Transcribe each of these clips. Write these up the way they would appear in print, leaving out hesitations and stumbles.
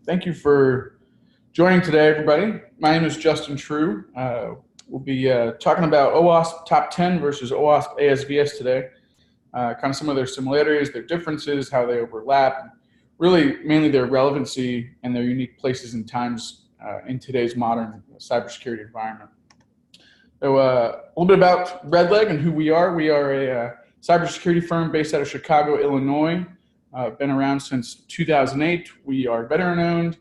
Thank you for joining today, everybody. My name is Justin True. We'll be talking about OWASP Top 10 versus OWASP ASVS today. Kind of some of their similarities, their differences, how they overlap, really mainly their relevancy and their unique places and times in today's modern cybersecurity environment. So a little bit about Redleg and who we are. We are a cybersecurity firm based out of Chicago, Illinois. Been around since 2008. We are veteran-owned,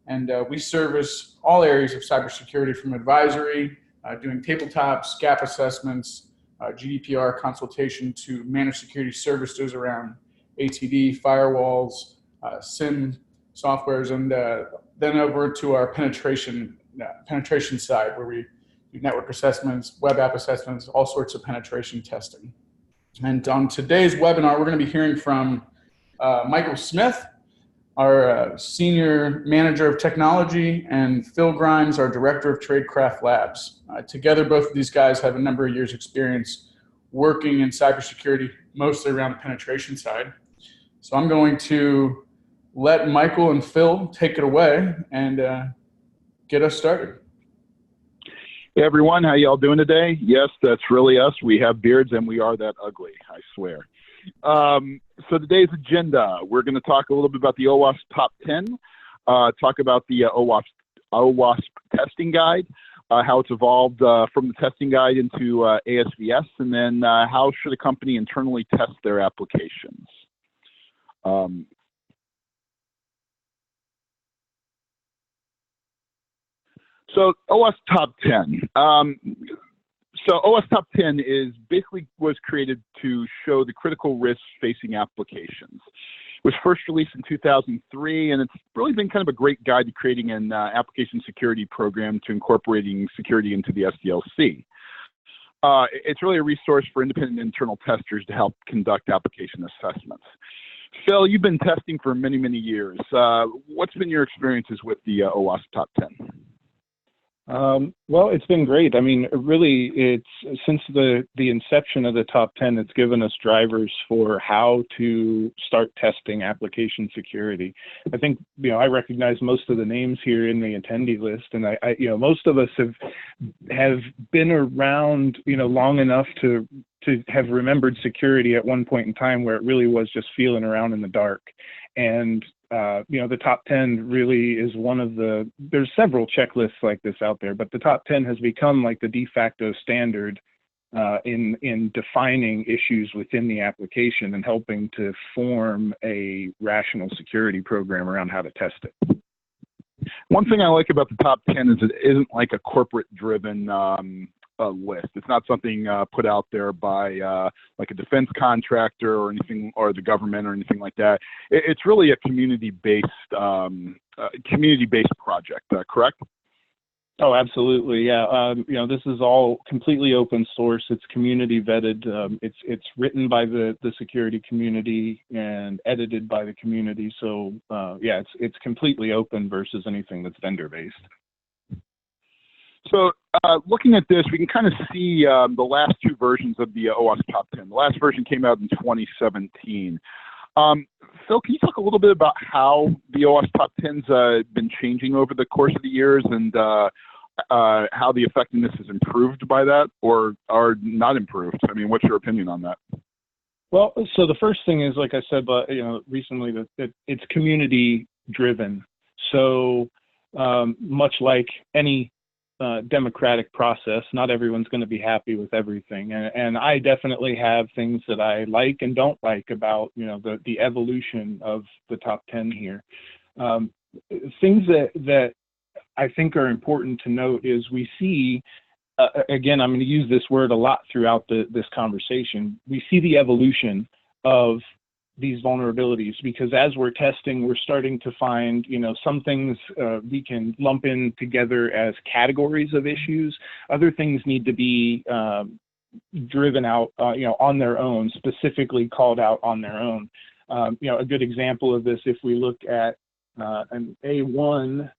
and we service all areas of cybersecurity from advisory, doing tabletops, gap assessments, GDPR consultation to managed security services around ATD, firewalls, SIM softwares, and then over to our penetration side, where we do network assessments, web app assessments, all sorts of penetration testing. And on today's webinar, we're going to be hearing from Michael Smith, our Senior Manager of Technology, and Phil Grimes, our Director of Tradecraft Labs. Together, both of these guys have a number of years' experience working in cybersecurity, mostly around the penetration side. So I'm going to let Michael and Phil take it away and get us started. Hey everyone, how y'all doing today? Yes, that's really us. We have beards and we are that ugly, I swear. So today's agenda, we're going to talk a little bit about the OWASP Top 10, talk about the OWASP Testing Guide, how it's evolved from the testing guide into ASVS, and then how should a company internally test their applications. So OWASP Top 10. So OWASP Top 10 was created to show the critical risks facing applications. It was first released in 2003, and it's really been kind of a great guide to creating an application security program to incorporating security into the SDLC. It's really a resource for independent internal testers to help conduct application assessments. Phil, you've been testing for many, many years. What's been your experiences with the OWASP Top 10? Well, it's been great. I mean, really, it's since the inception of the top 10, it's given us drivers for how to start testing application security. I think, I recognize most of the names here in the attendee list, and most of us have been around, long enough to have remembered security at one point in time where it really was just feeling around in the dark. And the top 10 really is one of there's several checklists like this out there, but the top 10 has become like the de facto standard in defining issues within the application and helping to form a rational security program around how to test it. One thing I like about the top 10 is it isn't like a corporate driven list. It's not something put out there by like a defense contractor or anything, or the government or anything like that. It's really a community-based project, correct? Oh, absolutely, yeah. This is all completely open source. It's community vetted. It's written by the security community and edited by the community. So yeah, it's completely open versus anything that's vendor-based. So looking at this, we can kind of see the last two versions of the OWASP Top 10. The last version came out in 2017. Phil, can you talk a little bit about how the OWASP Top 10's been changing over the course of the years, and how the effectiveness is improved by that, or not improved? I mean, what's your opinion on that? Well, so the first thing is, like I said, but recently, that it's community driven. So much like any democratic process, not everyone's going to be happy with everything, and I definitely have things that I like and don't like about the evolution of the top 10 here. Things that I think are important to note is we see again, I'm going to use this word a lot throughout this conversation. We see the evolution of these vulnerabilities, because as we're testing, we're starting to find, some things we can lump in together as categories of issues. Other things need to be driven out, on their own, specifically called out on their own. A good example of this, if we look at an A1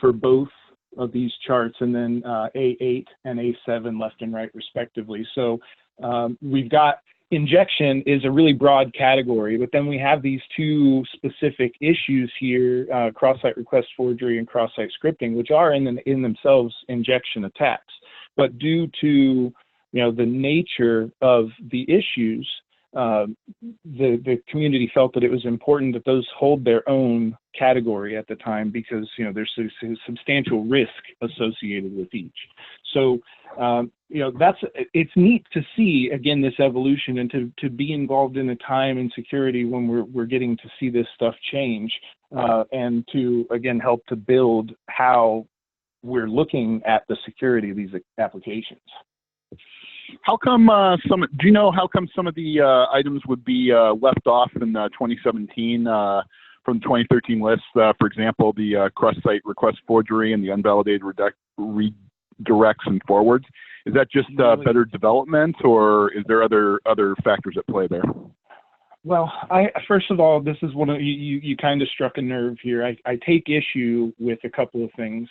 for both of these charts, and then A8 and A7 left and right respectively. So we've got injection is a really broad category, but then we have these two specific issues here, cross-site request forgery and cross-site scripting, which are in themselves injection attacks. But due to the nature of the issues, the community felt that it was important that those hold their own category at the time, because there's a substantial risk associated with each. So it's neat to see again this evolution, and to be involved in a time in security when we're getting to see this stuff change, and to again help to build how we're looking at the security of these applications. How come do you know how come some of the items would be left off in 2017 from the 2013 list? For example, the cross-site request forgery and the unvalidated redirects and forwards. Is that just better development, or is there other factors at play there? Well, first of all, this is one of you kind of struck a nerve here. I take issue with a couple of things.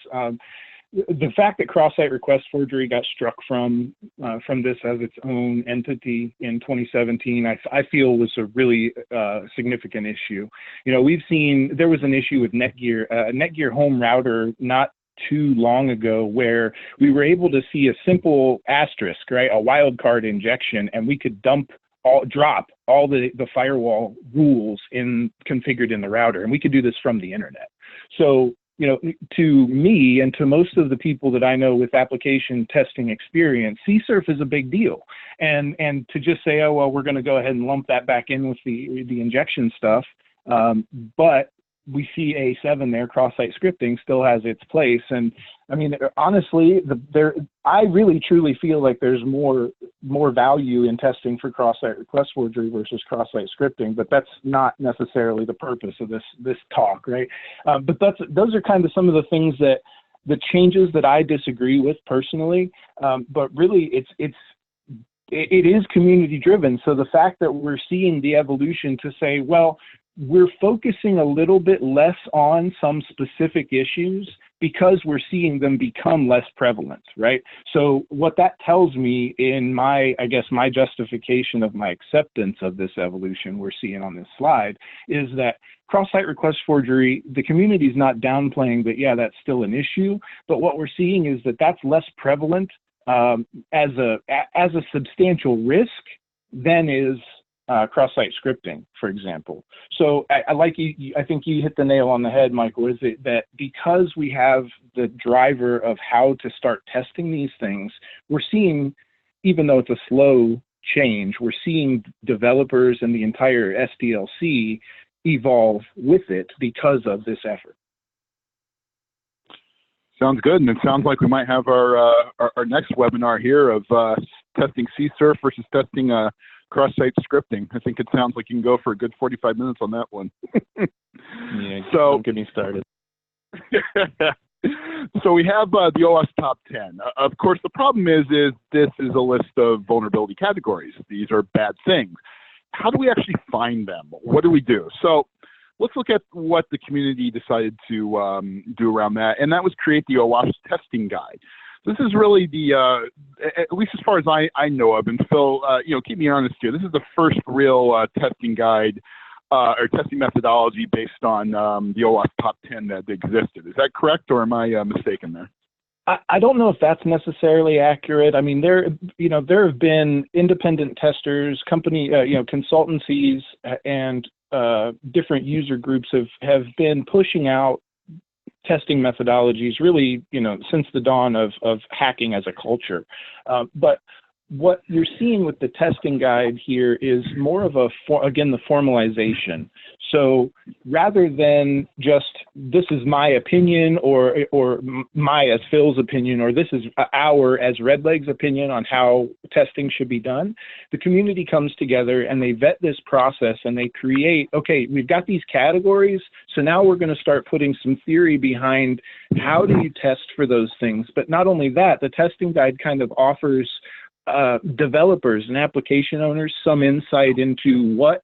The fact that cross-site request forgery got struck from this as its own entity in 2017, I feel was a really significant issue. We've seen there was an issue with Netgear, Netgear home router not too long ago, where we were able to see a simple asterisk, right, a wildcard injection, and we could drop all the firewall rules configured in the router, and we could do this from the internet. So to me and to most of the people that I know with application testing experience, CSRF is a big deal. And to just say, oh, well, we're going to go ahead and lump that back in with the injection stuff. But we see A7 there, cross-site scripting still has its place. And I mean, honestly, I really truly feel like there's more value in testing for cross-site request forgery versus cross-site scripting, but that's not necessarily the purpose of this talk, right? But those are kind of some of the things the changes that I disagree with personally. But really, it is community driven. So the fact that we're seeing the evolution to say, well, we're focusing a little bit less on some specific issues because we're seeing them become less prevalent, right? So what that tells me in my justification of my acceptance of this evolution we're seeing on this slide is that cross-site request forgery, the community is not downplaying that, yeah, that's still an issue, but what we're seeing is that that's less prevalent as a substantial risk than is cross-site scripting, for example. So I think you hit the nail on the head, Michael, is it that because we have the driver of how to start testing these things, we're seeing, even though it's a slow change, we're seeing developers and the entire SDLC evolve with it because of this effort. Sounds good, and it sounds like we might have our next webinar here of testing CSRF versus testing cross-site scripting. I think it sounds like you can go for a good 45 minutes on that one. Yeah, so don't get me started. So we have the OWASP Top 10. Of course, the problem is this is a list of vulnerability categories. These are bad things. How do we actually find them? What do we do? So let's look at what the community decided to do around that, and that was create the OWASP Testing Guide. This is really at least as far as I know of, and Phil, keep me honest here, this is the first real testing guide or testing methodology based on the OWASP Top 10 that existed. Is that correct, or am I mistaken there? I don't know if that's necessarily accurate. I mean, there have been independent testers, consultancies, and different user groups have been pushing out testing methodologies really, since the dawn of hacking as a culture. But what you're seeing with the testing guide here is more of the formalization. So rather than just, this is my opinion or my as Phil's opinion, or this is our as Redleg's opinion on how testing should be done, the community comes together and they vet this process and they create, okay, we've got these categories, so now we're going to start putting some theory behind how do you test for those things. But not only that, the testing guide kind of offers developers and application owners some insight into what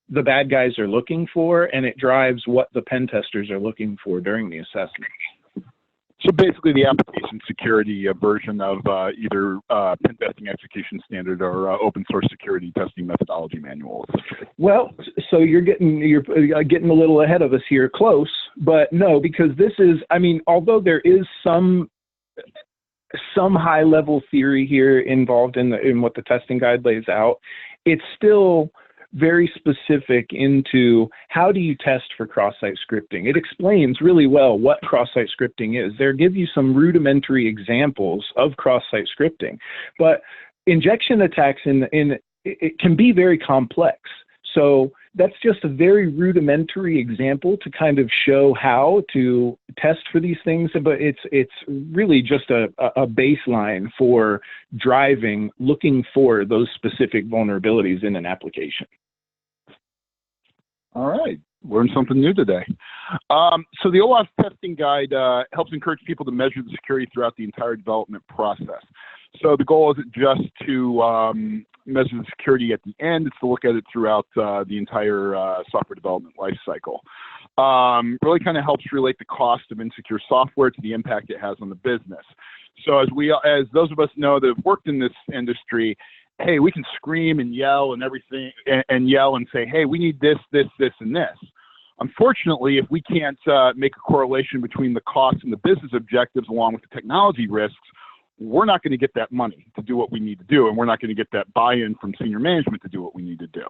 the bad guys are looking for, and it drives what the pen testers are looking for during the assessment. So basically the application security version of either pen testing execution standard or open source security testing methodology manuals. Well, so you're getting a little ahead of us here, close, but no, because this is, I mean, although there is some high level theory here involved in what the testing guide lays out, it's still very specific into how do you test for cross-site scripting. It explains really well what cross-site scripting is. They give you some rudimentary examples of cross-site scripting, but injection attacks it can be very complex. So that's just a very rudimentary example to kind of show how to test for these things, but it's really just a baseline for looking for those specific vulnerabilities in an application. All right, learned something new today. So the OWASP testing guide helps encourage people to measure the security throughout the entire development process. So the goal isn't just to measure the security at the end, it's to look at it throughout the entire software development lifecycle. Really kind of helps relate the cost of insecure software to the impact it has on the business. So as those of us know that have worked in this industry, hey, we can scream and yell and everything, and yell and say, hey, we need this, this, this, and this. Unfortunately, if we can't make a correlation between the costs and the business objectives along with the technology risks, we're not going to get that money to do what we need to do, and we're not going to get that buy-in from senior management to do what we need to do.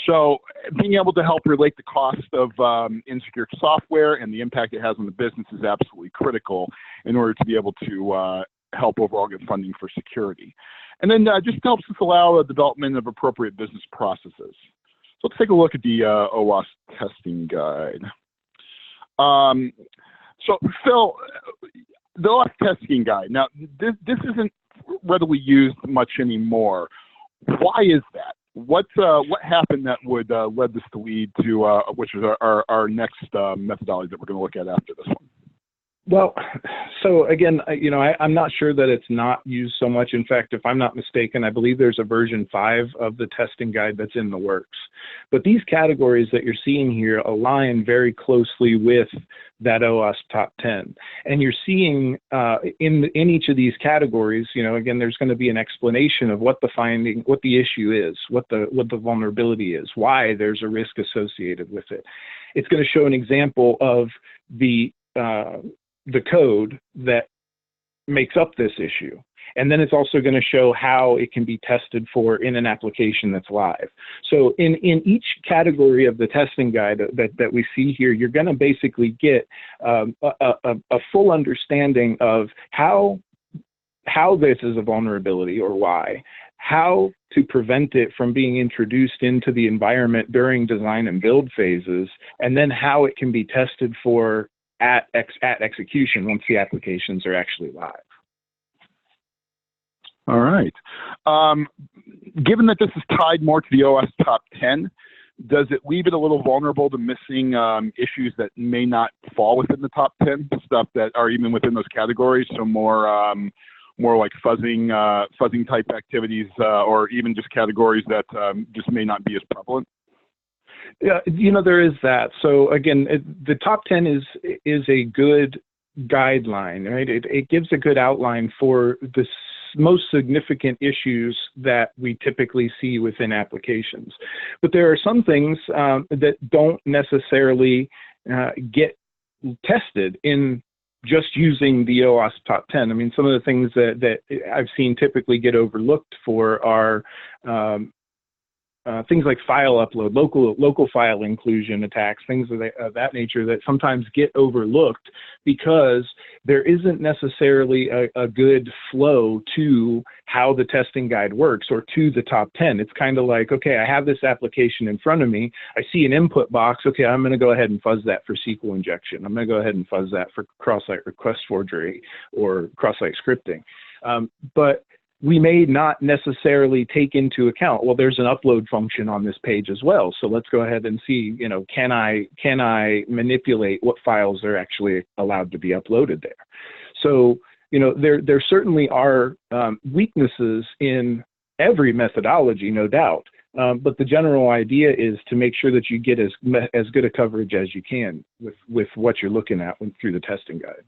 So being able to help relate the cost of insecure software and the impact it has on the business is absolutely critical in order to be able to help overall get funding for security. And then just helps us allow the development of appropriate business processes. So let's take a look at the OWASP testing guide. So Phil, the OWASP testing guide, now this isn't readily used much anymore. Why is that? What happened that would led this to lead to, which is our next methodology that we're going to look at after this one? Well, so again, I'm not sure that it's not used so much. In fact, if I'm not mistaken, I believe there's a version 5 of the testing guide that's in the works. But these categories that you're seeing here align very closely with that OWASP top 10. And you're seeing in each of these categories, again, there's going to be an explanation of what the issue is, what the vulnerability is, why there's a risk associated with it. It's going to show an example of the code that makes up this issue. And then it's also going to show how it can be tested for in an application that's live. So in each category of the testing guide that we see here, you're going to basically get a full understanding of how this is a vulnerability or why, how to prevent it from being introduced into the environment during design and build phases, and then how it can be tested for at execution once the applications are actually live. All right. Given that this is tied more to the OWASP top 10, does it leave it a little vulnerable to missing issues that may not fall within the top 10, stuff that are even within those categories? So more like fuzzing type activities, or even just categories that just may not be as prevalent? Yeah, there is that. So again, the top 10 is a good guideline, right? It gives a good outline for the most significant issues that we typically see within applications. But there are some things that don't necessarily get tested in just using the OWASP top 10. I mean, some of the things that I've seen typically get overlooked for are things like file upload, local file inclusion attacks, things of that nature that sometimes get overlooked because there isn't necessarily a good flow to how the testing guide works or to the top 10. It's kind of like, okay, I have this application in front of me. I see an input box. Okay, I'm going to go ahead and fuzz that for SQL injection. I'm going to go ahead and fuzz that for cross-site request forgery or cross-site scripting. But we may not necessarily take into account, well, there's an upload function on this page as well. So let's go ahead and see, can I manipulate what files are actually allowed to be uploaded there? So, there certainly are weaknesses in every methodology, no doubt. But the general idea is to make sure that you get as good a coverage as you can with what you're looking at through the testing guide.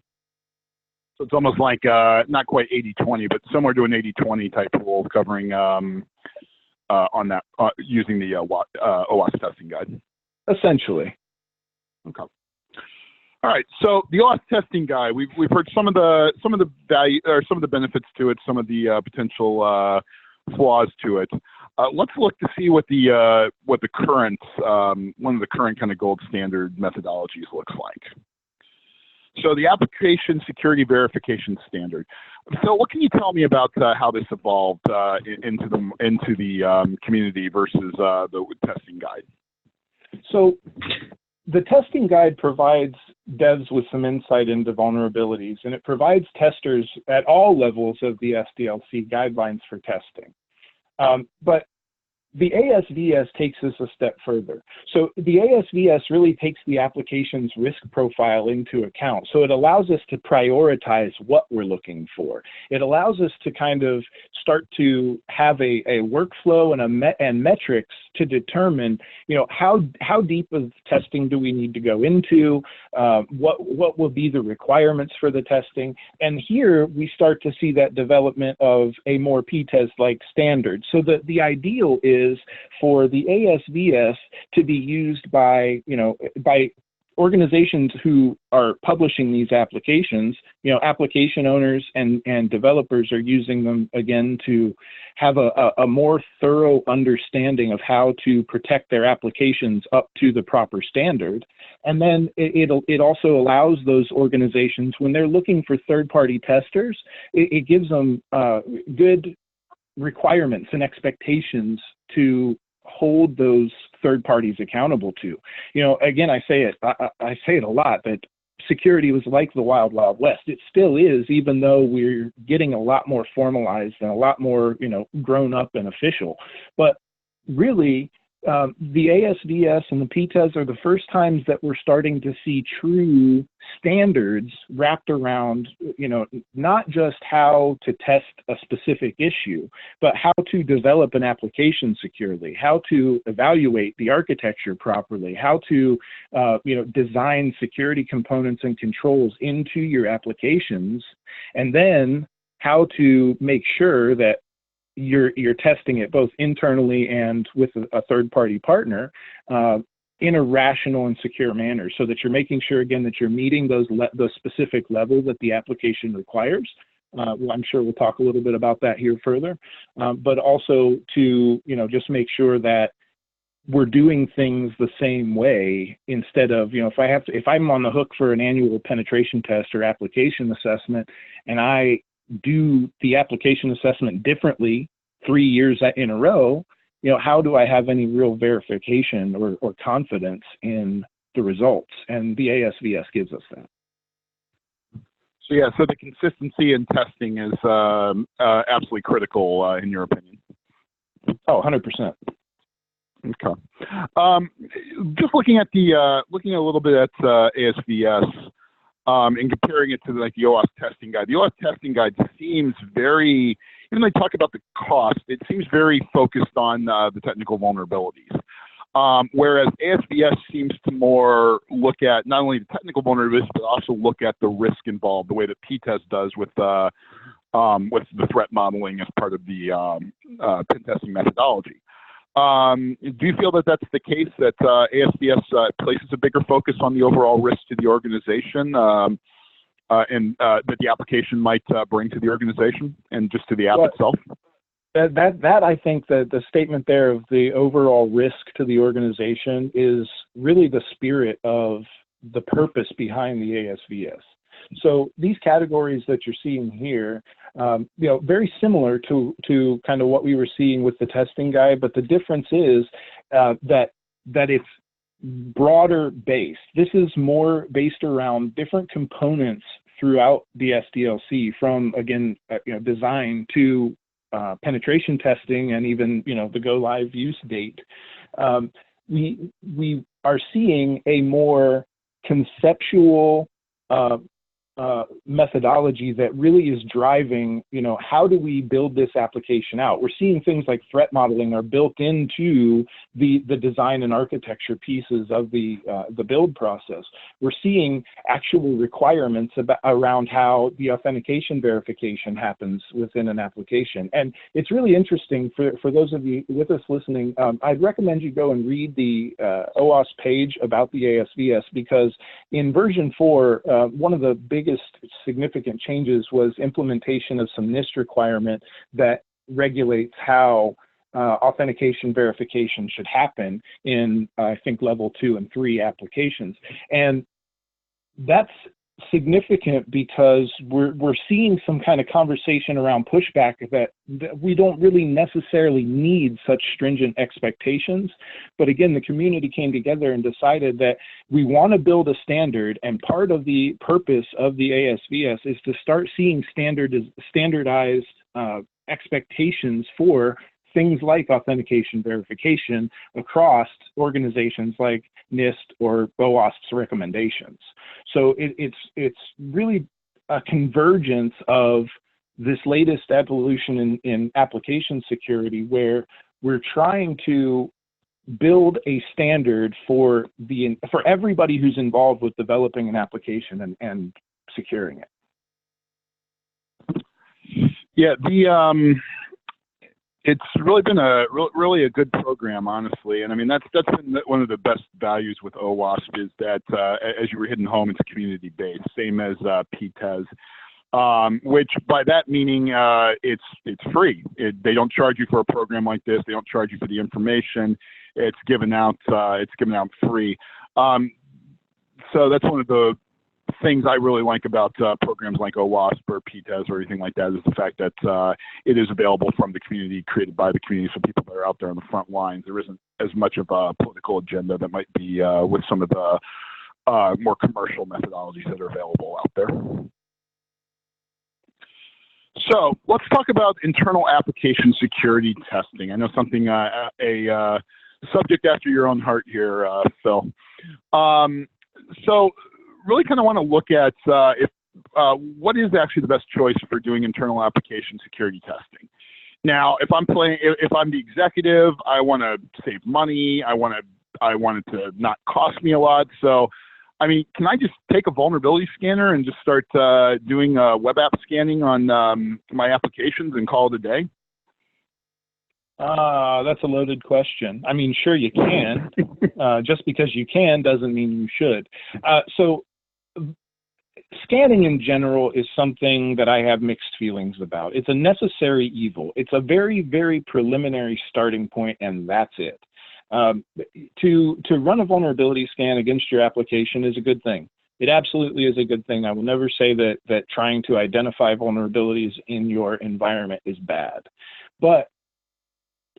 So it's almost like not quite 80-20, but somewhere to an 80-20 type rule covering on that using the OWASP testing guide. Essentially. Okay. All right. So the OWASP testing guide, we've heard some of the value or some of the benefits to it, some of the potential flaws to it. Let's look to see what the current one of the current kind of gold standard methodologies looks like. So the application security verification standard. So what can you tell me about how this evolved into the community versus the testing guide? So the testing guide provides devs with some insight into vulnerabilities, and it provides testers at all levels of the SDLC guidelines for testing. But the ASVS takes this a step further. So the ASVS really takes the application's risk profile into account. So it allows us to prioritize what we're looking for. It allows us to kind of start to have a workflow and metrics to determine, you know, how deep of testing do we need to go into, what will be the requirements for the testing. And here we start to see that development of a more P-test-like standard. So the ideal is for the ASVS to be used by, you know, by organizations who are publishing these applications. You know, application owners and developers are using them again to have a more thorough understanding of how to protect their applications up to the proper standard. And then it also allows those organizations, when they're looking for third-party testers, it gives them good requirements and expectations to hold those third parties accountable to. You know, again, I say it a lot, that security was like the Wild Wild West. It still is, even though we're getting a lot more formalized and a lot more, you know, grown up and official. But really, the ASVS and the P-TES are the first times that we're starting to see true standards wrapped around, you know, not just how to test a specific issue, but how to develop an application securely, how to evaluate the architecture properly, how to, you know, design security components and controls into your applications, and then how to make sure that you're testing it both internally and with a third-party partner in a rational and secure manner, so that you're making sure, again, that you're meeting those specific levels that the application requires. Well, I'm sure we'll talk a little bit about that here further, but also to, you know, just make sure that we're doing things the same way, instead of, you know, if I'm on the hook for an annual penetration test or application assessment, and I do the application assessment differently 3 years in a row, you know, how do I have any real verification or confidence in the results? And the ASVS gives us that. So yeah, so the consistency in testing is absolutely critical in your opinion. Oh, 100%. Okay. Just looking at a little bit at ASVS. And comparing it to like the OWASP testing guide. The OWASP testing guide seems very, even though they talk about the cost, it seems very focused on the technical vulnerabilities. Whereas ASVS seems to more look at not only the technical vulnerabilities, but also look at the risk involved, the way that P-TES does with the threat modeling as part of the pen testing methodology. Do you feel that that's the case, that ASVS places a bigger focus on the overall risk to the organization and that the application might bring to the organization and just to the app itself? That I think that the statement there of the overall risk to the organization is really the spirit of the purpose behind the ASVS. So these categories that you're seeing here, you know, very similar to kind of what we were seeing with the testing guide, but the difference is that it's broader based. This is more based around different components throughout the SDLC, from, again, you know, design to penetration testing, and even, you know, the go live use date. We are seeing a more conceptual methodology that really is driving, how do we build this application out? We're seeing things like threat modeling are built into the design and architecture pieces of the build process. We're seeing actual requirements around how the authentication verification happens within an application. And it's really interesting for those of you with us listening. I'd recommend you go and read the OWASP page about the ASVS, because in version 4, one of the biggest significant changes was implementation of some NIST requirement that regulates how authentication verification should happen in, I think, level 2 and 3 applications. And that's significant because we're seeing some kind of conversation around pushback that we don't really necessarily need such stringent expectations. But again, the community came together and decided that we want to build a standard, and part of the purpose of the ASVS is to start seeing standardized expectations for things like authentication verification across organizations like NIST or OWASP's recommendations. So it's really a convergence of this latest evolution in application security, where we're trying to build a standard for everybody who's involved with developing an application and securing it. Yeah, it's really been really a good program, honestly. And I mean, that's been one of the best values with OWASP, is that, as you were hitting home, it's community based, same as PTES, which by that meaning, it's free. They don't charge you for a program like this. They don't charge you for the information. It's given out free. So that's one of the things I really like about programs like OWASP or PTES or anything like that, is the fact that it is available from the community, created by the community, so people that are out there on the front lines. There isn't as much of a political agenda that might be with some of the more commercial methodologies that are available out there. So let's talk about internal application security testing. I know something, a subject after your own heart here, Phil. So really kind of want to look at what is actually the best choice for doing internal application security testing. Now, if I'm the executive, I want to save money. I want it to not cost me a lot. So, I mean, can I just take a vulnerability scanner and just start doing web app scanning on my applications and call it a day? That's a loaded question. I mean, sure you can. Just because you can doesn't mean you should. So scanning in general is something that I have mixed feelings about. It's a necessary evil. It's a very, very preliminary starting point, and that's it. To run a vulnerability scan against your application is a good thing. It absolutely is a good thing. I will never say that trying to identify vulnerabilities in your environment is bad. But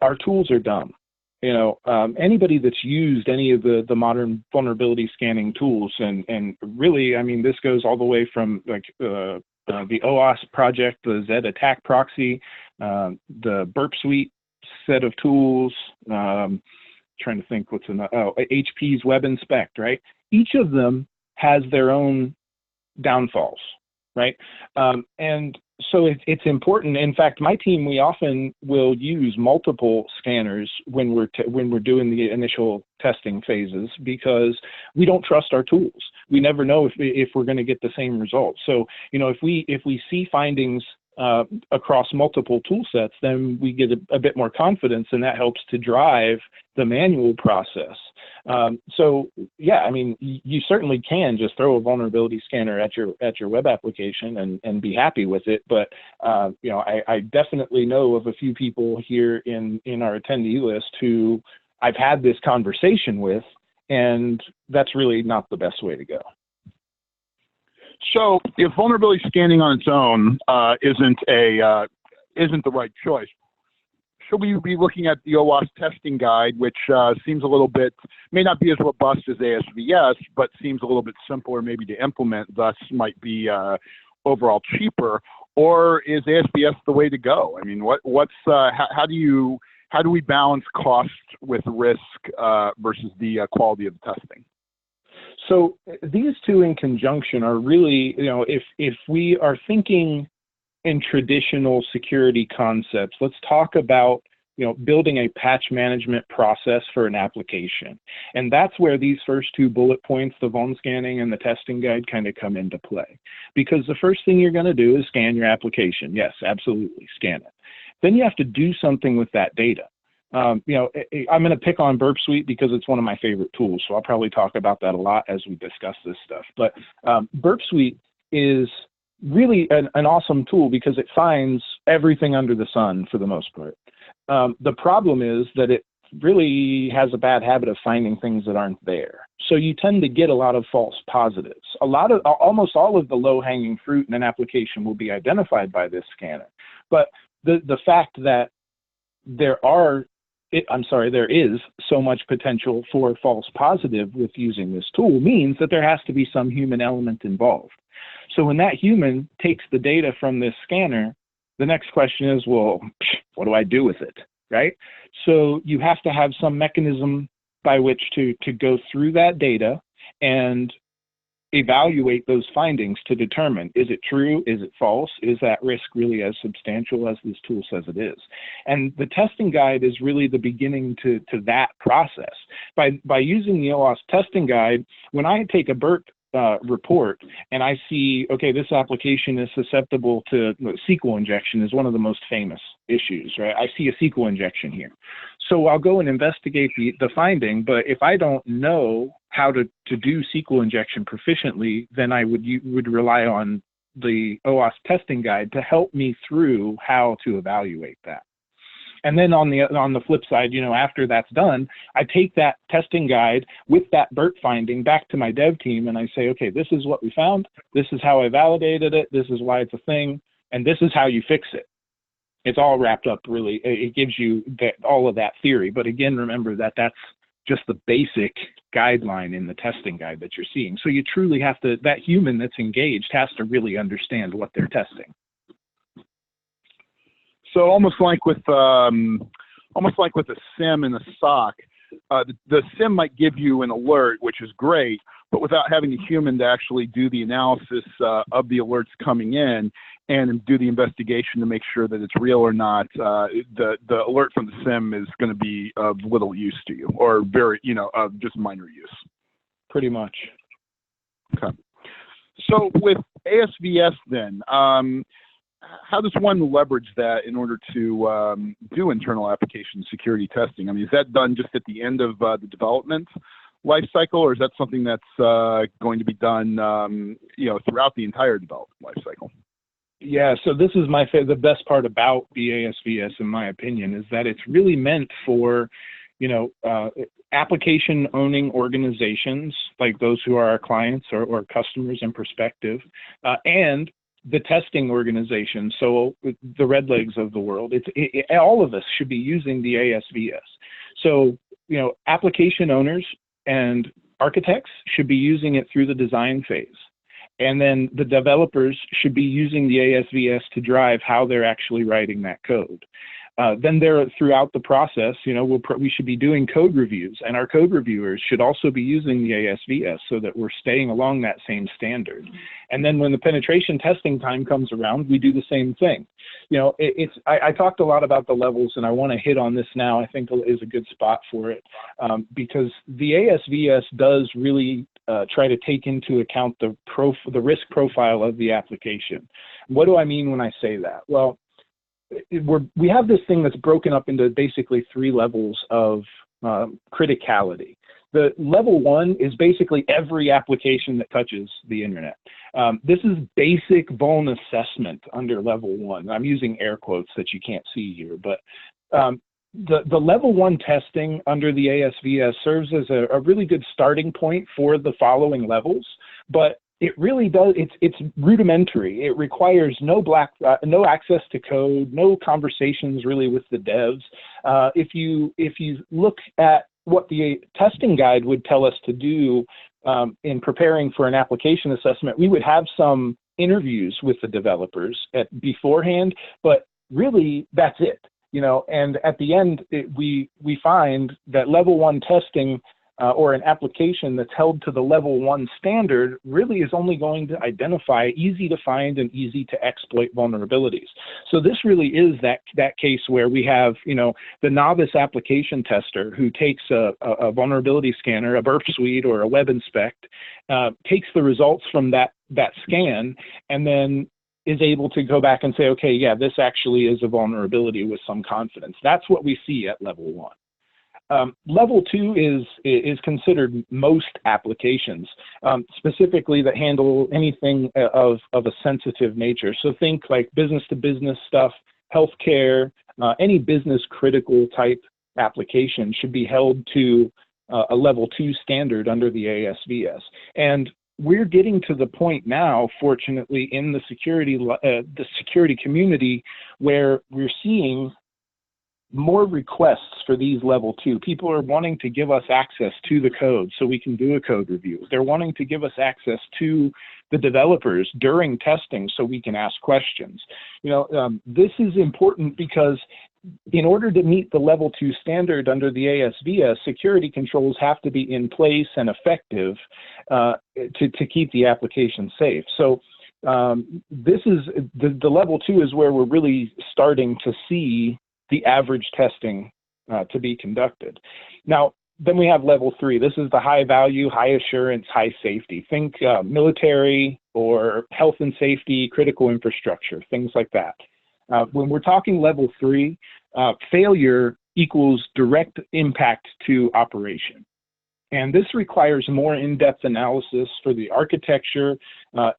our tools are dumb. Anybody that's used any of the modern vulnerability scanning tools, and really, I mean, this goes all the way from like the OWASP project, the Z attack proxy, the Burp Suite set of tools, trying to think what's HP's Web Inspect, right? Each of them has their own downfalls, right? And so it's important. In fact, my team, we often will use multiple scanners when we're doing the initial testing phases, because we don't trust our tools. We never know if we're going to get the same results. So, if we see findings across multiple tool sets, then we get a bit more confidence, and that helps to drive the manual process. So yeah, I mean, you certainly can just throw a vulnerability scanner at your web application and be happy with it. But I definitely know of a few people here in our attendee list who I've had this conversation with, and that's really not the best way to go. So if vulnerability scanning on its own isn't the right choice, should we be looking at the OWASP testing guide, which seems a little bit, may not be as robust as ASVS, but seems a little bit simpler maybe to implement, thus might be overall cheaper? Or is ASVS the way to go? I mean, how do we balance cost with risk versus the quality of the testing? So these two in conjunction are really, if we are thinking in traditional security concepts, let's talk about, building a patch management process for an application. And that's where these first two bullet points, the vuln scanning and the testing guide, kind of come into play. Because the first thing you're going to do is scan your application. Yes, absolutely, scan it. Then you have to do something with that data. I'm going to pick on Burp Suite because it's one of my favorite tools, so I'll probably talk about that a lot as we discuss this stuff. But Burp Suite is really an awesome tool because it finds everything under the sun for the most part. The problem is that it really has a bad habit of finding things that aren't there. So you tend to get a lot of false positives. Almost all of the low-hanging fruit in an application will be identified by this scanner. But the fact that there is so much potential for false positive with using this tool means that there has to be some human element involved. So when that human takes the data from this scanner, the next question is, well, what do I do with it, right? So you have to have some mechanism by which to go through that data and evaluate those findings to determine, is it true, is it false, is that risk really as substantial as this tool says it is? And the testing guide is really the beginning to that process. By using the OWASP testing guide, when I take a BERT report and I see, okay, this application is susceptible to SQL injection is one of the most famous issues, right? I see a SQL injection here. So I'll go and investigate the finding, but if I don't know how to do SQL injection proficiently, then I would rely on the OWASP testing guide to help me through how to evaluate that. And then on the flip side, after that's done, I take that testing guide with that BERT finding back to my dev team and I say, okay, this is what we found. This is how I validated it. This is why it's a thing. And this is how you fix it. It's all wrapped up, really. It gives you all of that theory. But again, remember that that's just the basic guideline in the testing guide that you're seeing. So you truly have to, that human that's engaged has to really understand what they're testing. So almost like with a SIM and a SOC, the SIM might give you an alert, which is great, but without having a human to actually do the analysis of the alerts coming in and do the investigation to make sure that it's real or not, the alert from the SIM is going to be of little use to you, or very, of just minor use. Pretty much. Okay. So with ASVS then, how does one leverage that in order to do internal application security testing? I mean, is that done just at the end of the development lifecycle, or is that something that's going to be done, throughout the entire development lifecycle? Yeah, so this is the best part about the ASVS, in my opinion, is that it's really meant for, application owning organizations like those who are our clients or customers in prospective, and the testing organization, so the Redlegs of the world. All of us should be using the ASVS. So, application owners and architects should be using it through the design phase. And then the developers should be using the ASVS to drive how they're actually writing that code. Then throughout the process, we should be doing code reviews, and our code reviewers should also be using the ASVS so that we're staying along that same standard. And then when the penetration testing time comes around, we do the same thing. I talked a lot about the levels, and I want to hit on this now. I think is a good spot for it, because the ASVS does really try to take into account the risk profile of the application. What do I mean when I say that? Well, we have this thing that's broken up into basically 3 levels of criticality. The level 1 is basically every application that touches the internet. This is basic vuln assessment under level 1. I'm using air quotes that you can't see here, but the level 1 testing under the ASVS serves as a really good starting point for the following levels, but it really does. It's rudimentary. It requires no access to code, no conversations really with the devs. If you look at what the testing guide would tell us to do in preparing for an application assessment, we would have some interviews with the developers beforehand, but really that's it. And at the end, we find that level 1 testing or an application that's held to the level 1 standard really is only going to identify easy to find and easy to exploit vulnerabilities. So this really is that case where we have, you know, the novice application tester who takes a vulnerability scanner, a burp suite or a web inspect, takes the results from that scan, and then is able to go back and say, okay, yeah, this actually is a vulnerability with some confidence. That's what we see at level 1. Level 2 is considered most applications, specifically that handle anything of a sensitive nature. So think like business-to-business stuff, healthcare, any business-critical type application should be held to a level 2 standard under the ASVS. And we're getting to the point now, fortunately, in the security community where we're seeing more requests for these level 2. People are wanting to give us access to the code so we can do a code review. They're wanting to give us access to the developers during testing so we can ask questions. You know, this is important because in order to meet the level 2 standard under the ASVS, security controls have to be in place and effective to keep the application safe. So this is the level 2 is where we're really starting to see the average testing to be conducted. Now, then we have level 3. This is the high value, high assurance, high safety. Think military or health and safety, critical infrastructure, things like that. When we're talking level 3, failure equals direct impact to operation. And this requires more in-depth analysis for the architecture,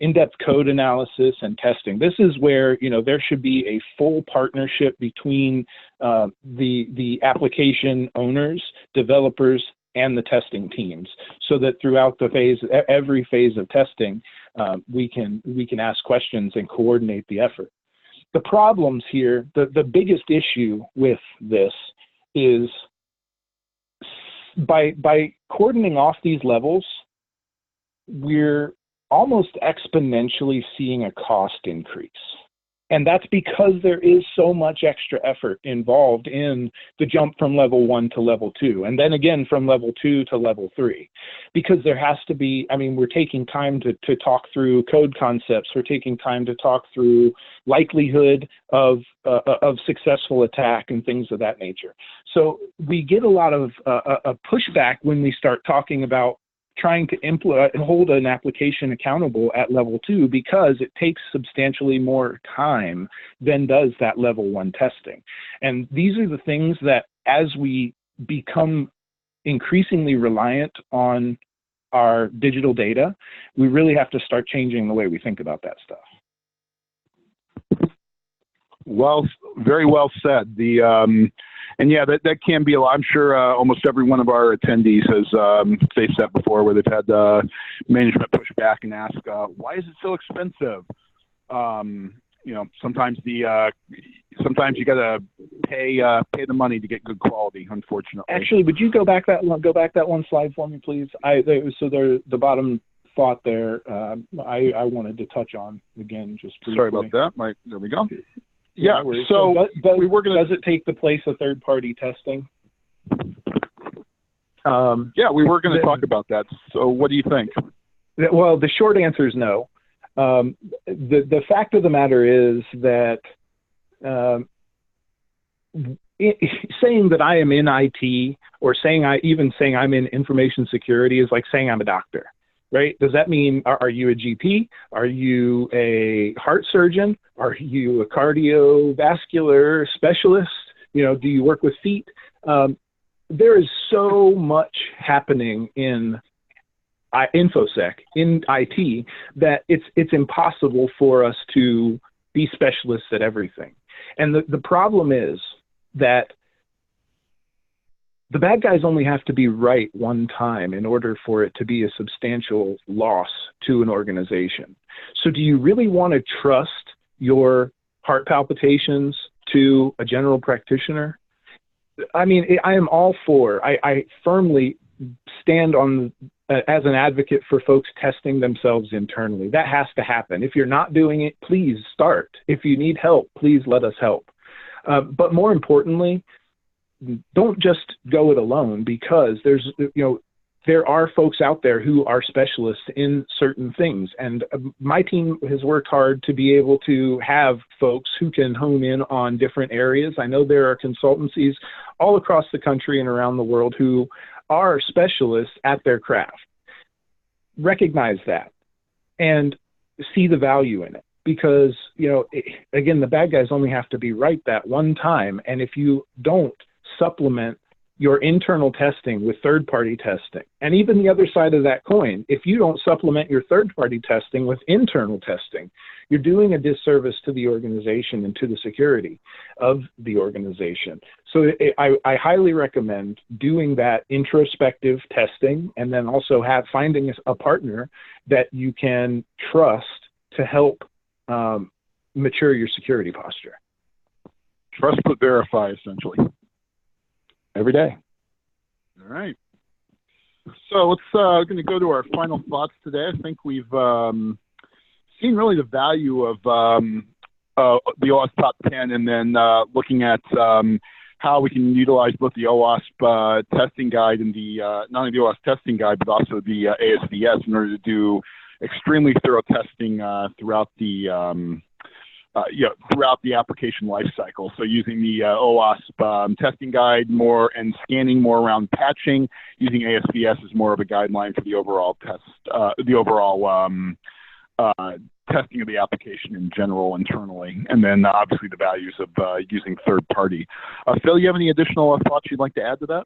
in-depth code analysis and testing. This is where, you know, there should be a full partnership between the application owners, developers, and the testing teams, so that throughout every phase of testing, we can ask questions and coordinate the effort. The problems here, the biggest issue with this is by cordoning off these levels, we're almost exponentially seeing a cost increase. And that's because there is so much extra effort involved in the jump from level 1 to level 2, and then again from level 2 to level 3. Because there has to be, I mean, we're taking time to talk through code concepts, we're taking time to talk through likelihood of successful attack and things of that nature. So we get a lot of a pushback when we start talking about trying to implement and hold an application accountable at level 2, because it takes substantially more time than does that level 1 testing. And these are the things that, as we become increasingly reliant on our digital data, we really have to start changing the way we think about that stuff. Well, very well said. And yeah, that can be a lot. I'm sure almost every one of our attendees has faced that before, where they've had management push back and ask, why is it so expensive? You know, sometimes you got to pay the money to get good quality, unfortunately. Actually, would you go back that one slide for me, please? The bottom thought there, I wanted to touch on again, just briefly. Sorry about that. There we go. Yeah, so does it take the place of third-party testing? Yeah, we were going to talk about that. So what do you think? Well, the short answer is no. The fact of the matter is that saying that I am in IT, or saying I'm in information security, is like saying I'm a doctor. Right? Does that mean, are you a GP? Are you a heart surgeon? Are you a cardiovascular specialist? You know, do you work with feet? There is so much happening in InfoSec, in IT, that it's impossible for us to be specialists at everything. And the problem is that the bad guys only have to be right one time in order for it to be a substantial loss to an organization. So do you really want to trust your heart palpitations to a general practitioner? I mean, I am all for, I firmly stand on as an advocate for folks testing themselves internally. That has to happen. If you're not doing it, please start. If you need help, please let us help. But more importantly, don't just go it alone, because there's, you know, there are folks out there who are specialists in certain things. And my team has worked hard to be able to have folks who can hone in on different areas. I know there are consultancies all across the country and around the world who are specialists at their craft. Recognize that and see the value in it. Because, again, the bad guys only have to be right that one time. And if you don't supplement your internal testing with third-party testing, and even the other side of that coin, if you don't supplement your third-party testing with internal testing, you're doing a disservice to the organization and to the security of the organization. So I highly recommend doing that introspective testing, and then also finding a partner that you can trust to help mature your security posture. Trust but verify, essentially. Every day. All right. So let's going to go to our final thoughts today. I think we've seen really the value of the OWASP Top 10, and then looking at how we can utilize both the OWASP testing guide and the not only the OWASP testing guide, but also the ASVS in order to do extremely thorough testing throughout the throughout the application lifecycle. So using the OWASP testing guide more and scanning more around patching, using ASVS as more of a guideline for the overall test, testing of the application in general internally, and then obviously the values of using third party. Phil, you have any additional thoughts you'd like to add to that?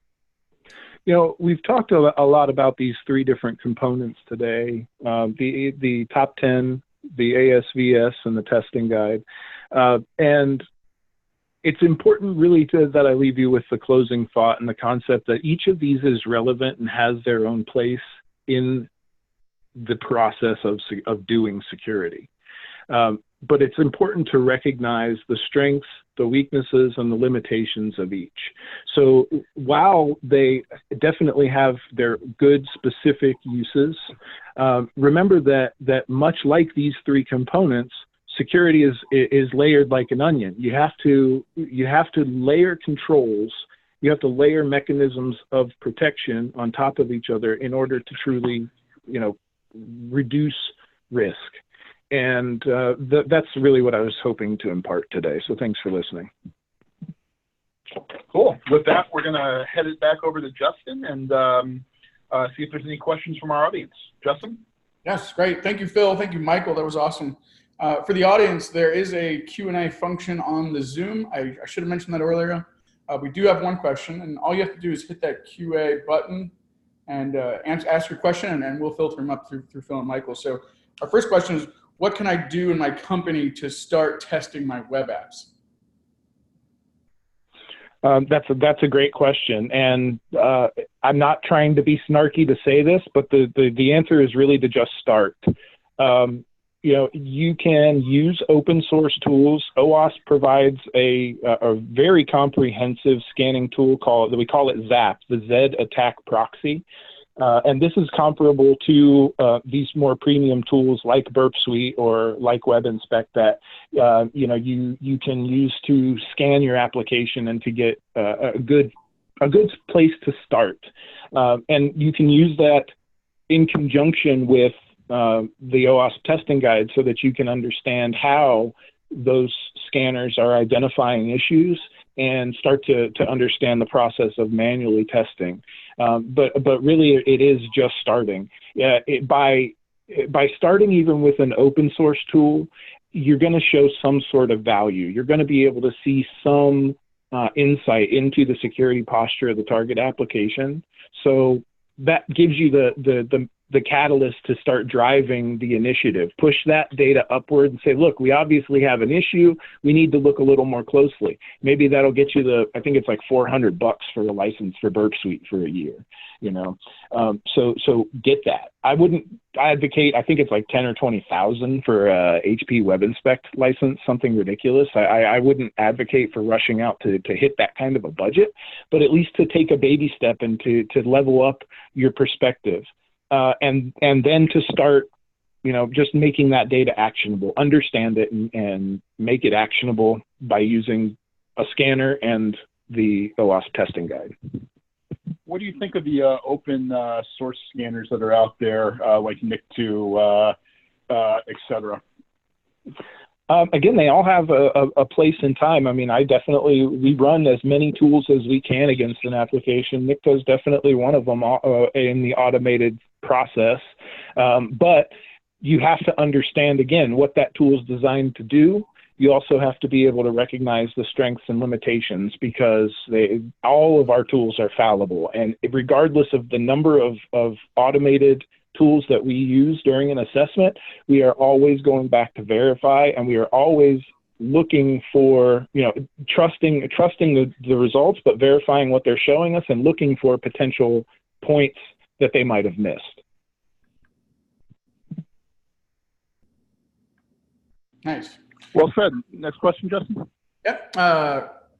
We've talked a lot about these three different components today, the top 10, the ASVS, and the testing guide. And it's important really that I leave you with the closing thought and the concept that each of these is relevant and has their own place in the process of doing security. But it's important to recognize the strengths, the weaknesses, and the limitations of each. So while they definitely have their good specific uses, remember that much like these three components, security is layered like an onion. You have to layer controls. You have to layer mechanisms of protection on top of each other in order to truly, reduce risk. And that's really what I was hoping to impart today. So thanks for listening. Cool. With that, we're going to head it back over to Justin and see if there's any questions from our audience. Justin? Yes, great. Thank you, Phil. Thank you, Michael. That was awesome. For the audience, there is a Q&A function on the Zoom. I should have mentioned that earlier. We do have one question, and all you have to do is hit that QA button and ask your question, and we'll filter them up through Phil and Michael. So our first question is, what can I do in my company to start testing my web apps? That's a great question, and I'm not trying to be snarky to say this, but the answer is really to just start. You can use open source tools. OWASP provides a very comprehensive scanning tool that we call it ZAP, the Z Attack Proxy. And this is comparable to these more premium tools like Burp Suite or like Web Inspect that you can use to scan your application and to get a good place to start. And you can use that in conjunction with the OWASP testing guide so that you can understand how those scanners are identifying issues and start to understand the process of manually testing. But really, it is just starting. By starting even with an open source tool, you're going to show some sort of value. You're going to be able to see some insight into the security posture of the target application. So that gives you the catalyst to start driving the initiative. Push that data upward and say, look, we obviously have an issue. We need to look a little more closely. Maybe that'll get you I think it's like $400 for a license for Burp Suite for a year, So get that. I wouldn't advocate, I think it's like 10 or 20,000 for a HP Web Inspect license, something ridiculous. I wouldn't advocate for rushing out to hit that kind of a budget, but at least to take a baby step and to level up your perspective. And then to start, just making that data actionable, understand it and make it actionable by using a scanner and the OWASP testing guide. what do you think of the open source scanners that are out there, like NIC2, et cetera? Again, they all have a place in time. I mean, we run as many tools as we can against an application. NICTA is definitely one of them in the automated process. But you have to understand, again, what that tool is designed to do. You also have to be able to recognize the strengths and limitations, because all of our tools are fallible. And regardless of the number of automated tools that we use during an assessment, we are always going back to verify, and we are always looking for, trusting the results, but verifying what they're showing us and looking for potential points that they might have missed. Nice. Well said. Next question, Justin. Yep.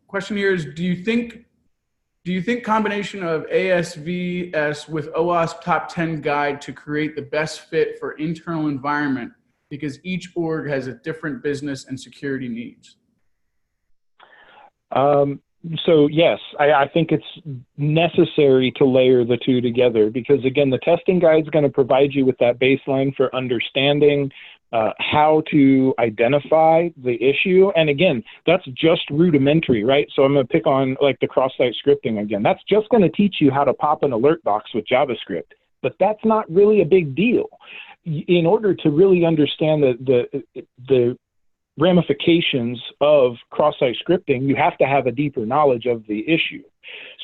Question here is, do you think combination of ASVS with OWASP Top 10 guide to create the best fit for internal environment, because each org has a different business and security needs? So yes, I think it's necessary to layer the two together, because again, the testing guide is going to provide you with that baseline for understanding how to identify the issue. And again, that's just rudimentary, right? So I'm going to pick on like the cross-site scripting again. That's just going to teach you how to pop an alert box with JavaScript, but that's not really a big deal. In order to really understand the ramifications of cross-site scripting, you have to have a deeper knowledge of the issue.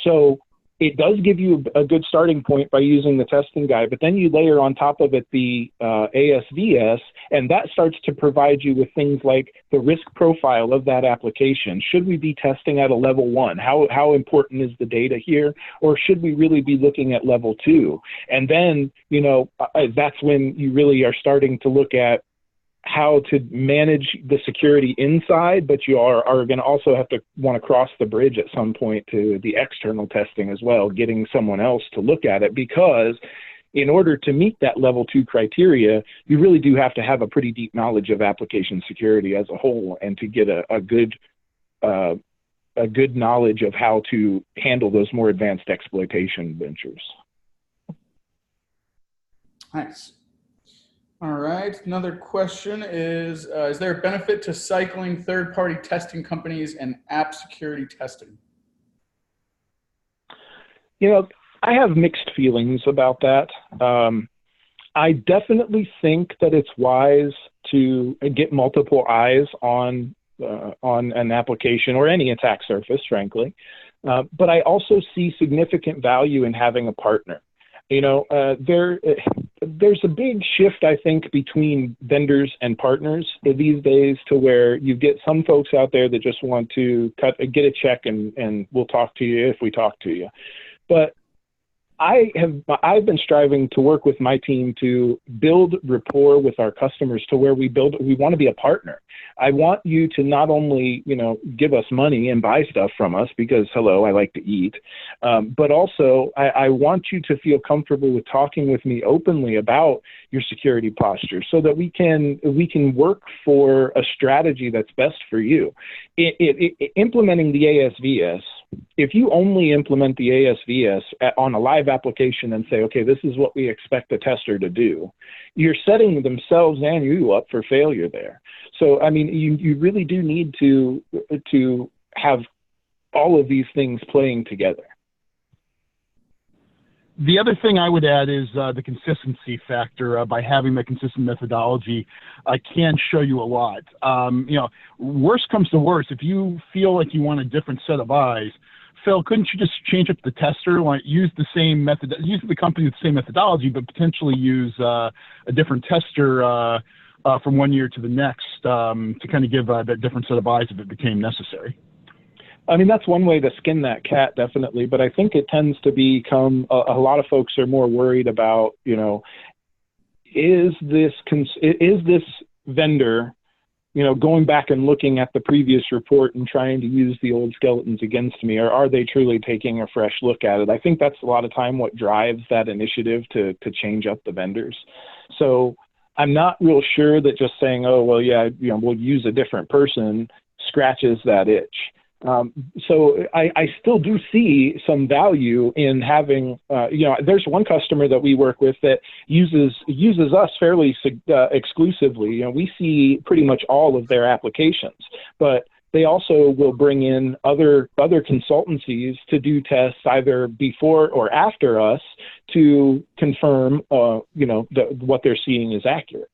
So it does give you a good starting point by using the testing guide, but then you layer on top of it the ASVS, and that starts to provide you with things like the risk profile of that application. Should we be testing at a level 1? How important is the data here? Or should we really be looking at level 2? And then, that's when you really are starting to look at how to manage the security inside, but you are going to also have to want to cross the bridge at some point to the external testing as well, getting someone else to look at it, because in order to meet that level 2 criteria, you really do have to have a pretty deep knowledge of application security as a whole, and to get a good knowledge of how to handle those more advanced exploitation ventures. Nice. All right. Another question is there a benefit to cycling third-party testing companies and app security testing? I have mixed feelings about that. I definitely think that it's wise to get multiple eyes on an application or any attack surface, frankly. But I also see significant value in having a partner. There's a big shift, I think, between vendors and partners these days, to where you get some folks out there that just want to get a check and we'll talk to you if we talk to you. But I've been striving to work with my team to build rapport with our customers to where we want to be a partner. I want you to not only, give us money and buy stuff from us because, hello, I like to eat, but also I want you to feel comfortable with talking with me openly about your security posture, so that we can work for a strategy that's best for you. Implementing the ASVS, if you only implement the ASVS on a live application and say, okay, this is what we expect the tester to do, you're setting themselves and you up for failure there. So, I mean, you really do need to have all of these things playing together. The other thing I would add is the consistency factor. By having the consistent methodology, I can show you a lot. Worst comes to worst, if you feel like you want a different set of eyes, Phil, couldn't you just change up the tester? Like, use the same method, use the company with the same methodology, but potentially use a different tester from one year to the next to kind of give that different set of eyes if it became necessary. I mean, that's one way to skin that cat, definitely. But I think it tends to become a lot of folks are more worried about, is this vendor, going back and looking at the previous report and trying to use the old skeletons against me, or are they truly taking a fresh look at it? I think that's a lot of time what drives that initiative to change up the vendors. So I'm not real sure that just saying, oh, well, yeah, we'll use a different person scratches that itch. So I still do see some value in having, there's one customer that we work with that uses us fairly exclusively. We see pretty much all of their applications, but they also will bring in other consultancies to do tests either before or after us to confirm, what they're seeing is accurate.